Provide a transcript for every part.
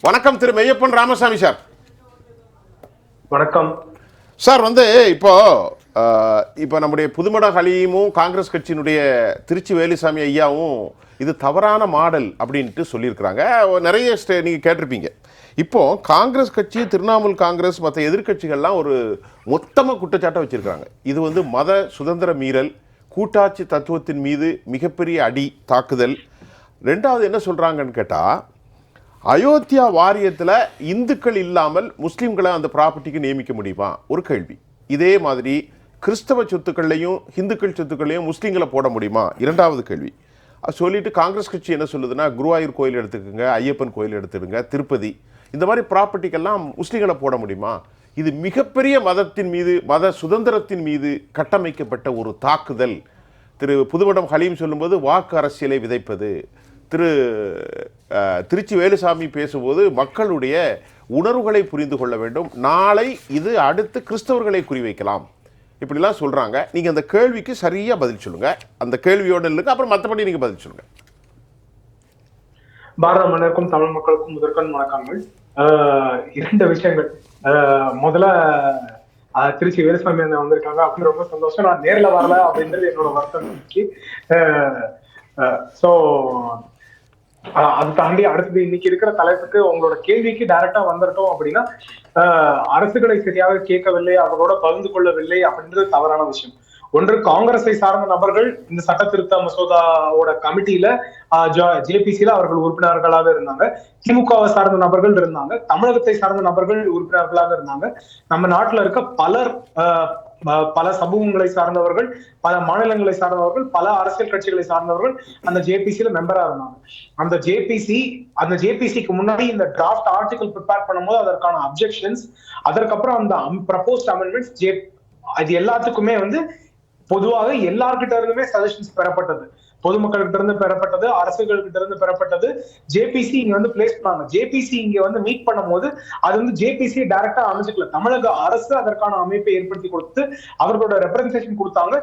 வணக்கம் திரு மெய்யப்பன் ராமசாமி சார். வணக்கம் சார். இப்போ நம்முடைய புதுமடம் ஹலீமும் காங்கிரஸ் கட்சியினுடைய திருச்சி வேலுசாமி ஐயாவும் இது தவறான மாடல் அப்படின்ட்டு சொல்லியிருக்கிறாங்க. நிறைய நீங்கள் கேட்டிருப்பீங்க. இப்போ காங்கிரஸ் கட்சி, திரிணாமுல் காங்கிரஸ், மற்ற எதிர்கட்சிகள்லாம் ஒரு மொத்தமாக குற்றச்சாட்டை வச்சிருக்காங்க. இது மத சுதந்திர மீறல், கூட்டாட்சி தத்துவத்தின் மீது மிகப்பெரிய அடி தாக்குதல். ரெண்டாவது என்ன சொல்கிறாங்கன்னு கேட்டால், அயோத்தியா வாரியத்தில் இந்துக்கள் இல்லாமல் முஸ்லீம்களை அந்த ப்ராப்பர்ட்டிக்கு நியமிக்க முடியுமா ஒரு கேள்வி. இதே மாதிரி கிறிஸ்தவ சொத்துக்கள்லையும் இந்துக்கள் சொத்துக்கள்லையும் முஸ்லீம்களை போட முடியுமா இரண்டாவது கேள்வி. சொல்லிட்டு காங்கிரஸ் கட்சி என்ன சொல்லுதுன்னா, குருவாயூர் கோயில் எடுத்துக்கோங்க, ஐயப்பன் கோயில் எடுத்துடுங்க, திருப்பதி, இந்த மாதிரி ப்ராப்பர்ட்டிக்கெல்லாம் முஸ்லீம்களை போட முடியுமா? இது மிகப்பெரிய மதத்தின் மீது, மத சுதந்திரத்தின் மீது கட்டமைக்கப்பட்ட ஒரு தாக்குதல். திரு புதுமடம் ஹலீம் சொல்லும்போது வாக்கு அரசியலை விதைப்பது, திருச்சி வேலுசாமி பேசும்போது மக்களுடைய உணர்வுகளை புரிந்து கொள்ள வேண்டும், நாளை இது அடுத்து கிறிஸ்தவர்களை குறிவைக்கலாம், இப்படிலாம் சொல்கிறாங்க. நீங்கள் அந்த கேள்விக்கு சரியாக பதில் சொல்லுங்கள். அந்த கேள்வியோடு இல்லைங்க, அப்புறம் மற்றபடி நீங்கள் பதில் சொல்லுங்கள். பாரத மன்னருக்கும் தமிழ் மக்களுக்கும் முதற்கண் வணக்கங்கள். இரண்டு விஷயங்கள். முதல்ல திருச்சி வேலுசாமி வந்திருக்காங்க அப்படின்னு ரொம்ப சந்தோஷம். நான் நேரில் வரல அப்படின்றது என்னோட வருத்தம். ஸோ அது தாண்டி அடுத்தது இன்னைக்கு இருக்கிற தலைப்புக்கு உங்களோட கேள்விக்கு டைரக்டா வந்துட்டோம் அப்படின்னா, அரசுகளை சரியாக கேட்கவில்லை, அவர்களோட பகிர்ந்து கொள்ளவில்லை அப்படின்றது தவறான விஷயம். ஒன்று, காங்கிரஸை சார்ந்த நபர்கள் இந்த சட்ட திருத்த மசோதாவோட கமிட்டியில ஜேபிசியில அவர்கள் உறுப்பினர்களாக இருந்தாங்க. திமுகவை சார்ந்த நபர்கள் இருந்தாங்க, தமிழகத்தை சார்ந்த நபர்கள் உறுப்பினர்களாக இருந்தாங்க. நம்ம நாட்டுல இருக்க பல சமூகங்களை சார்ந்தவர்கள், பல மாநிலங்களை சார்ந்தவர்கள், பல அரசியல் கட்சிகளை சார்ந்தவர்கள் அந்த ஜேபிசியில மெம்பரா இருந்தாங்க. அந்த ஜேபிசிக்கு முன்னாடி இந்த டிராஃப்ட் ஆர்டிகல் ப்ரிப்பேர் பண்ணும்போது அதற்கான அப்ஜெக்ஷன்ஸ், அதற்கப்புறம் அந்த ப்ரப்போஸ்ட் அமெண்ட்மெண்ட்ஸ், அது எல்லாத்துக்குமே பொதுவாக எல்லார்கிட்ட இருந்துமே சஜஷன்ஸ் பெறப்பட்டது. பொதுமக்கள்கிட்ட இருந்து பெறப்பட்டது, அரசுகள்கிட்ட இருந்து பெறப்பட்டது. ஜேபிசி இங்க பிளேஸ் பண்ணாங்க. ஜேபிசி இங்க மீட் பண்ணும்போது அது ஜேபிசி டைரக்டா அமைச்சுக்கல. தமிழக அரசு அதற்கான அமைப்பை ஏற்படுத்தி கொடுத்து அவர்களோட ரெப்ரசன்டேஷன் கொடுத்தாங்க.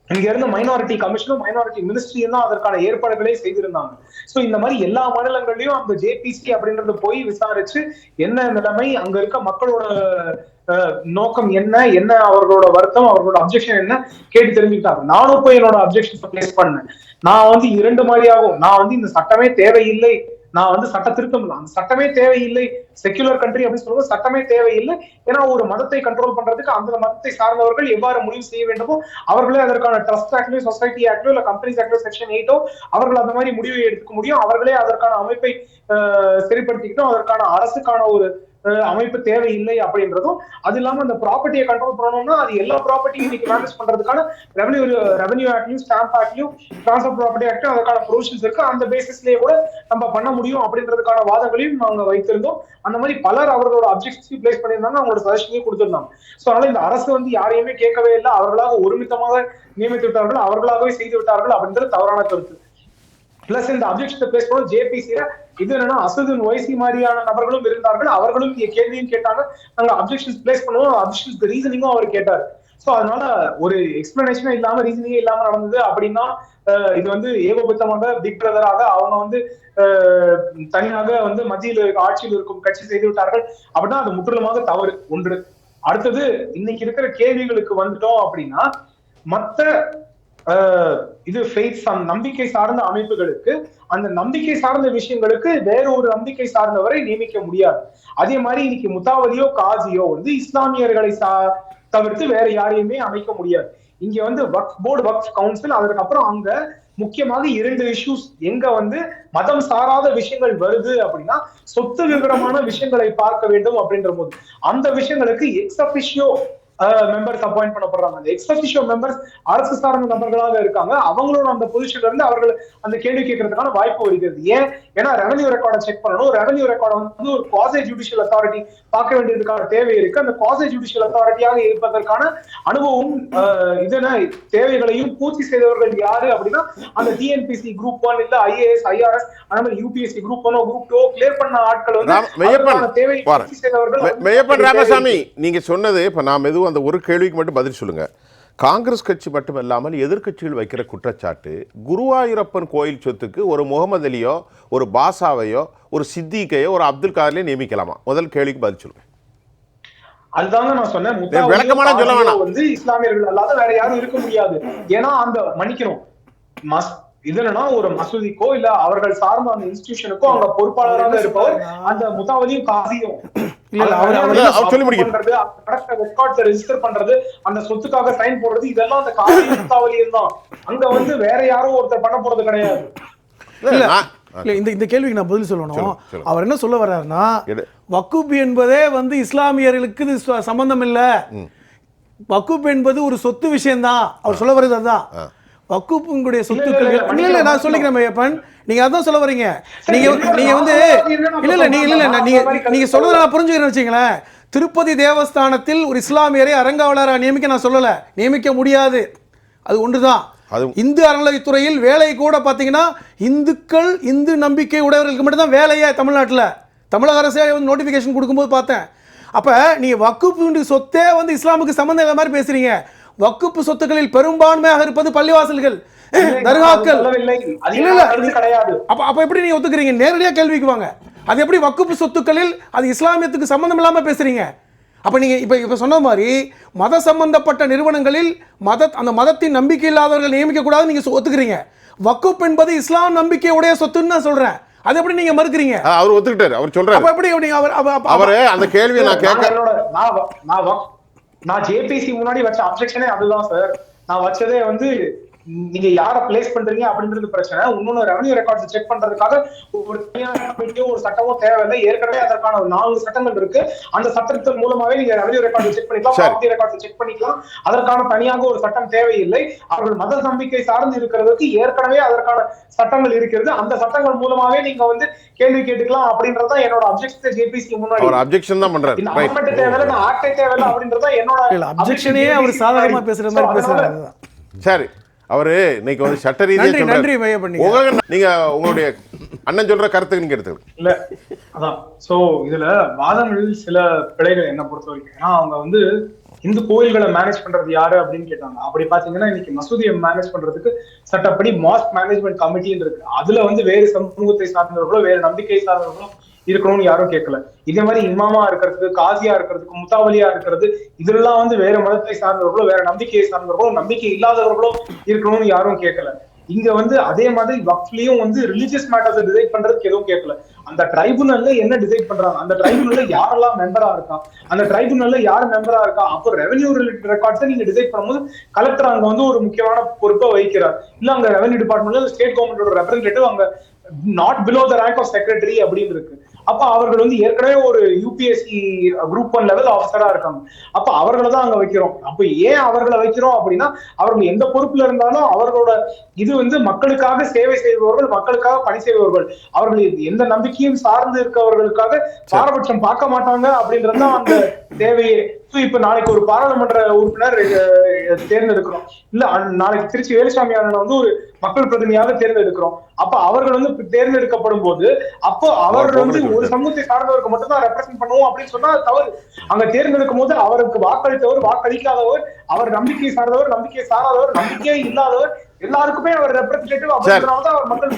இங்க இருந்த மைனாரிட்டி கமிஷனும் மைனாரிட்டி மினிஸ்ட்ரியும் தான் அதற்கான ஏற்பாடுகளே செய்திருந்தாங்க. சோ இந்த மாதிரி எல்லா மாநிலங்கள்லயும் அந்த ஜேபிசி அப்படின்றது போய் விசாரிச்சு என்ன நிலைமை, அங்க இருக்க மக்களோட நோக்கம் என்ன அவர்களோட வருத்தம், அவர்களோட அப்ஜெக்ஷன் என்ன கேட்டு தெரிஞ்சுக்கிட்டாங்க. நானும் போய் என்னோட அப்ஜெக்ஷன் பிளேஸ் பண்ணேன். நான் இரண்டு மாதிரியாகும். நான் இந்த சட்டமே தேவையில்லை, நான் சட்ட திருத்தம் இல்லை, அந்த சட்டமே தேவையில்லை, செக்யுலர் கண்ட்ரி அப்படின்னு சொல்லும்போது சட்டமே தேவையில்லை. ஏன்னா ஒரு மதத்தை கண்ட்ரோல் பண்றதுக்கு அந்த மதத்தை சார்ந்தவர்கள் எவ்வாறு முடிவு செய்ய வேண்டுமோ அவர்களே அதற்கான ட்ரஸ்ட் ஆக்ட்லயோ, சொசைட்டி ஆக்ட்லயோ, இல்ல கம்பெனிஸ் ஆக்ட்லயோ செக்ஷன் 8 அவர்கள் அந்த மாதிரி முடிவை எடுத்துக்க முடியும். அவர்களே அதற்கான அமைப்பை சரிப்படுத்திக்கிட்டோம். அதற்கான அரசுக்கான ஒரு அமைப்பு தேவையில்லை அப்படின்றதும், அது இல்லாம அந்த ப்ராப்பர்ட்டியை கண்ட்ரோல் பண்ணணும்னா அது எல்லா ப்ராப்பர்ட்டியும் இன்னைக்கு மேனேஜ் பண்றதுக்கான ரெவன்யூ ஆக்ட்லயும், ஸ்டாம்ப் ஆக்ட்லயும், டிரான்ஸ்பர் ப்ராப்பர்ட்டி ஆக்ட்லயும் அதற்கான ப்ரொவிஷன்ஸ் இருக்கு. அந்த பேசிஸ்லயே கூட நம்ம பண்ண முடியும் அப்படின்றதுக்கான வாதங்களையும் நாங்க வைத்திருந்தோம். அந்த மாதிரி பலர் அவர்களோட அப்ஜெக்ஷன்ஸையும் பிளேஸ் பண்ணியிருந்தாங்க, அவங்களோட சஜஷனையும் கொடுத்திருந்தாங்க. சோ அதனால இந்த அரசு யாரையுமே கேட்கவே இல்லை, அவர்களாக ஒருமித்தமாக நியமித்து விட்டார்கள், அவர்களாகவே செய்து விட்டார்கள் அப்படின்றது தவறான கருத்து. பிளஸ் இந்த அப்ஜெக்ஷனை பிளேஸ் பண்ண ஜேபிசியில இது என்னன்னா, அசதுன் ஒய்சி மாதிரியான நபர்களும் இருந்தார்கள். அவர்களும் கேள்வியும் கேட்டாங்க. நாங்க அப்ஜெக்ஷன்ஸ் பிளேஸ் பண்ணுவோம், அப்ஜெக்ஷன்ஸ் ரீசனிங்கும் அவர் கேட்டாரு. சோ அதனால ஒரு எக்ஸ்பிளனேஷனே இல்லாம, ரீசனிங்கே இல்லாம நடந்தது அப்படின்னா இது ஏகபத்தமாக பிக் பிரதராக அவங்க தனியாக மத்தியில் ஆட்சியில் இருக்கும் கட்சி செய்து விட்டார்கள் அப்படின்னா அது முற்றிலுமாக தவறு. ஒன்று. அடுத்தது, இன்னைக்கு இருக்கிற கேள்விகளுக்கு வந்துட்டோம் அப்படின்னா, மத்த நம்பிக்கை சார்ந்த அமைப்புகளுக்கு, அந்த நம்பிக்கை சார்ந்த விஷயங்களுக்கு வேற ஒரு நம்பிக்கை சார்ந்தவரை நியமிக்க முடியாது. அதே மாதிரி இன்னைக்கு முத்தாவலியோ காசியோ இஸ்லாமியர்களை தவிர்த்து வேற யாரையுமே அமைக்க முடியாது. இங்க வக்ஃப் போர்டு, வக்ஃப் கவுன்சில், அதுக்கப்புறம் அங்க முக்கியமாக இரண்டு இஷ்யூஸ் எங்க மதம் சாராத விஷயங்கள் வருது அப்படின்னா, சொத்து விவரமான விஷயங்களை பார்க்க வேண்டும் அப்படின்ற போது அந்த விஷயங்களுக்கு எக்ஸ் அஃபிஷியோ மெம்பர்ஸ் அப்பாயிண்ட் பண்ணப்படுறாங்க. அந்த எக்ஸ் அஃபிஷியோ மெம்பர்ஸ் அரசு சார்ந்த நபர்களாக இருக்காங்க. அவங்களோட அந்த பொசிஷன்ல இருந்து அவர்கள் அந்த கேள்வி கேட்கறதுக்கான வாய்ப்பு வருகிறது. ஏன்னா ரெவன்யூ ரெக்கார்டை செக் பண்ணணும். ரெவன்யூ ரெக்கார்டை ஒரு குவாசி ஜுடிஷியல் அத்தாரிட்டி பார்க்க வேண்டியதுக்கான தேவை இருக்கு. அந்த குவாசி ஜுடிஷியல் அத்தாரிட்டியாக இருப்பதற்கான அனுபவம், தேவைகளையும் பூர்த்தி செய்தவர்கள் யாரு அப்படின்னா, அந்த டிஎன்பிசி குரூப் 1 இல்ல ஐஏஎஸ், ஐஆர்எஸ், அந்த மாதிரி யூபிஎஸ்சி குரூப் 1 குரூப் 2 கிளியர் பண்ண ஆட்கள் தேவையை பூர்த்தி செய்தவர்கள். மெய்யப்பன் ராமசாமி, நீங்க சொன்னது இப்ப நாம் எதுவும் அந்த ஒரு கேள்விக்கு மட்டும் பதில் சொல்லுங்க. காங்கிரஸ் கட்சி மட்டுமல்லாமல் எதிர்க்கட்சிகள் வைக்கிற குற்றச்சாட்டு, குருவாயூரப்பன் கோயில் சொத்துக்கு ஒரு முகமது அலியோ ஒரு பாசாவையோ ஒரு சித்திகையோ ஒரு அப்துல் காதரையோ நியமிக்கலாமா? முதல் கேள்விக்கு பதில் சொல்லுங்க. அதுதாங்க நான் சொன்னேன், விளக்கமான சொல்ல வேணாம். வந்து இஸ்லாமியர்கள் அல்லாத வேற யாரும் இருக்க முடியாது. ஏன்னா அந்த மன்னிக்கணும், இது என்னன்னா ஒரு மசூதிக்கோ இல்ல அவர்கள் சார்ந்த அந்த இன்ஸ்டிடியூஷனுக்கோ அங்க பொறுப்பாளராக இருப்பவர் அந்த முத்தாவலியும் காசியும் ரெஜிஸ்டர் பண்றது, அந்த சொத்துக்காக சைன் போடுறது, இதெல்லாம் அந்த காசியும் முத்தாவலியும் தான். அங்க வந்து வேற யாரும் ஒருத்தர் பண்ண போறது கிடையாது. இந்த கேள்விக்கு நான் பதில் சொல்லணும். அவர் என்ன சொல்ல வர்றாருன்னா, வக்குப் என்பதே வந்து இஸ்லாமியர்களுக்கு சம்பந்தம் இல்ல, வக்குப் என்பது ஒரு சொத்து விஷயம்தான். அவர் சொல்ல வர்றது அதுதான். வக்குப் உங்களுடைய சொத்துக்கள் இல்ல, நான் சொல்லிக்கிறேன் ஐயப்பன், நீங்க அதான் சொல்ல வரீங்க. நீங்க வந்து நீங்க சொல்றத நான் புரிஞ்சுக்கிறேன்னு வச்சுங்களேன். திருப்பதி தேவஸ்தானத்தில் ஒரு இஸ்லாமியரை அரங்காவலரா நியமிக்க நான் சொல்லல, நியமிக்க முடியாது. அது ஒன்றுதான். இந்து அறநிலையத்துறையில் வேலை கூட பார்த்தீங்கன்னா இந்துக்கள், இந்து நம்பிக்கை உடையவர்களுக்கு மட்டும்தான் வேலையே தமிழ்நாட்டில். தமிழக அரசே வந்து நோட்டிஃபிகேஷன் கொடுக்கும்போது பார்த்தேன். அப்போ நீங்கள் வக்குப்பு சொத்தே வந்து இஸ்லாமுக்கு சம்மந்தம் இல்லாத மாதிரி பேசுறீங்க. வக்குப்பு சொத்துக்களில் பெரும்பான்மையாக இருப்பது பள்ளிவாசல்கள், தர்காக்கள். அப்ப எப்படி நீங்க ஒத்துக்கிறீங்க? நேரடியாக கேள்விக்கு வாங்க. அது எப்படி வக்குப்பு சொத்துக்களில் அது இஸ்லாமியத்துக்கு சம்பந்தம் இல்லாமல் பேசுறீங்க? அப்ப நீங்க இப்ப சொன்ன மாதிரி மத சம்பந்தப்பட்ட நிறுவனங்களில் அந்த மதத்தின் நம்பிக்கை இல்லாதவர்கள் நியமிக்க கூடாது நீங்க ஒத்துக்கிறீங்க. வக்குப் என்பது இஸ்லாம் நம்பிக்கை உடைய சொத்துன்னு நான் சொல்றேன். அது எப்படி நீங்க மறுக்கிறீங்க? அவர் ஒத்துக்கிட்டாரு, அவர் சொல்றாரு. அப்ப எப்படி அவரு அந்த கேள்வியை நான் கேட்க, நான் ஜேபிசி முன்னாடி வச்ச அப்ஜெக்ஷனே அதுதான் சார். நான் வச்சதே வந்து நீங்க யார பிளேஸ் பண்றீங்க அப்படின்றது பிரச்சனை. இன்னொன்னு ரெவன்யூ ரெக்கார்ட்ஸ் செக் பண்றதுக்காக ஒரு தனியான கமிட்டியோ ஒரு சட்டமோ தேவையில்லை. ஏற்கனவே அதற்கான 4 சட்டங்கள் இருக்கு. அந்த சட்டத்தின் மூலமாவே நீங்க ரெவன்யூ ரெக்கார்ட்ஸ் செக் பண்ணிக்கலாம், ப்ராப்பர்ட்டி ரெக்கார்ட்ஸ் செக் பண்ணிக்கலாம். அதற்கான தனியாக ஒரு சட்டம் தேவையில்லை. அவர்கள் மத நம்பிக்கை சார்ந்து இருக்கிறதுக்கு ஏற்கனவே அதற்கான சட்டங்கள் இருக்கிறது. அந்த சட்டங்கள் மூலமாவே நீங்க வந்து கேள்வி கேட்டுக்கலாம் அப்படின்றதுதான் என்னோட அப்ஜெக்ஷன். ஜேபிசி முன்னாடி ஒரு அப்ஜெக்ஷன் தான் பண்றாரு. இந்த அமெண்ட்மென்ட் தேவையில்லை, ஆக்டே தேவையில்லை அப்படின்றதுதான் என்னோட அப்ஜெக்ஷனே. அவர் சாதாரணமா பேசுற மாதிரி பேசுறாரு. சரி, அவரு இன்னைக்கு வந்து சட்ட ரீதியா நீங்க உங்களுடைய அண்ணன் சொல்ற கருத்துக்கு நீங்க எடுத்துக்கலாம். இல்ல அதான் சோ இதுல வாதங்களில் சில பிழைகள் என்ன பொறுத்த வரைக்கும். ஏன்னா அவங்க வந்து இந்து கோயில்களை மேனேஜ் பண்றது யாரு அப்படின்னு கேட்டாங்க. அப்படி பாத்தீங்கன்னா இன்னைக்கு மசூதியை மேனேஜ் பண்றதுக்கு சட்டப்படி மாஸ்க் மேனேஜ்மெண்ட் கமிட்டின்னு இருக்கு. அதுல வந்து வேறு சமூகத்தை சார்ந்தவர்களோ வேறு நம்பிக்கை சார்ந்தவர்களோ இருக்கணும்னு யாரும் கேட்கல. இதே மாதிரி இமாமா இருக்கிறதுக்கு, காசியா இருக்கிறதுக்கு, முத்தாவலியா இருக்கிறது, இதெல்லாம் வந்து வேற மதத்தை சார்ந்தவர்களோ வேற நம்பிக்கையை சார்ந்தவர்களோ நம்பிக்கை இல்லாதவர்களோ இருக்கணும்னு யாரும் கேட்கல. இங்க வந்து அதே மாதிரி வக்ஃப்லயும் வந்து ரிலிஜியஸ் மேட்டர்ஸ் டிசைட் பண்றதுக்கு எதுவும் கேட்கல. அந்த ட்ரைபுனல்ல என்ன டிசைட் பண்றாங்க, அந்த ட்ரைபுனல்ல யாரெல்லாம் மெம்பரா இருக்கா, அந்த ட்ரைபுனல்ல யார் மெம்பரா இருக்கா, அப்போ ரெவன்யூ ரிலேட்டட் ரெக்கார்ட்ஸ் நீங்க டிசைட் பண்ணும்போது கலெக்டர் அங்க வந்து ஒரு முக்கியமான பொறுப்பை வகிக்கிறார். இல்ல அங்க ரெவன்யூ டிபார்ட்மெண்ட்ல ஸ்டேட் கவர்மெண்டோட ரெப்ரஸன்டேட்டிவ் அங்க not below the rank of secretary அப்படின்னு இருக்கு. அப்ப அவர்கள் வந்து ஏற்கனவே ஒரு யூபிஎஸ்சி குரூப் 1 லெவல் ஆஃபீஸரா இருக்காங்க. அப்ப அவர்களை தான் அங்க வைக்கிறோம். அப்ப ஏன் அவர்களை வைக்கிறோம் அப்படின்னா, அவர்கள் எந்த பொறுப்புல இருந்தாலும் அவர்களோட இது வந்து மக்களுக்காக சேவை செய்பவர்கள், மக்களுக்காக பணி செய்பவர்கள், அவர்கள் எந்த நம்பிக்கையும் சார்ந்து இருக்கவர்களுக்காக பாரபட்சம் பார்க்க மாட்டாங்க அப்படின்றதுதான் அந்த தேவையே. இப்ப நாளைக்கு ஒரு பாராளுமன்ற உறுப்பினர் தேர்ந்தெடுக்கிறோம், இல்ல நாளைக்கு திருச்சி வேலுசாமி அண்ணன் வந்து ஒரு மக்கள் பிரதிநிதியாக தேர்ந்தெடுக்கிறோம். அப்ப அவர்கள் வந்து தேர்ந்தெடுக்கப்படும் போது அப்போ அவர்கள் வந்து ஒரு சமூகத்தை சார்ந்தவருக்கு மட்டும்தான் ரெப்ரசென்ட் பண்ணுவோம் அப்படின்னு சொன்னா தவறு. அங்க தேர்ந்தெடுக்கும் போது அவருக்கு வாக்களித்தவர், வாக்களிக்காதவர், அவர் நம்பிக்கை சார்ந்தவர், நம்பிக்கை சாராதவர், நம்பிக்கையே இல்லாதவர், எல்லாருக்குமே அவர் ரெப்ரசன்டேட்டிவ் அப்படின்றதால தான் அவர் மக்கள்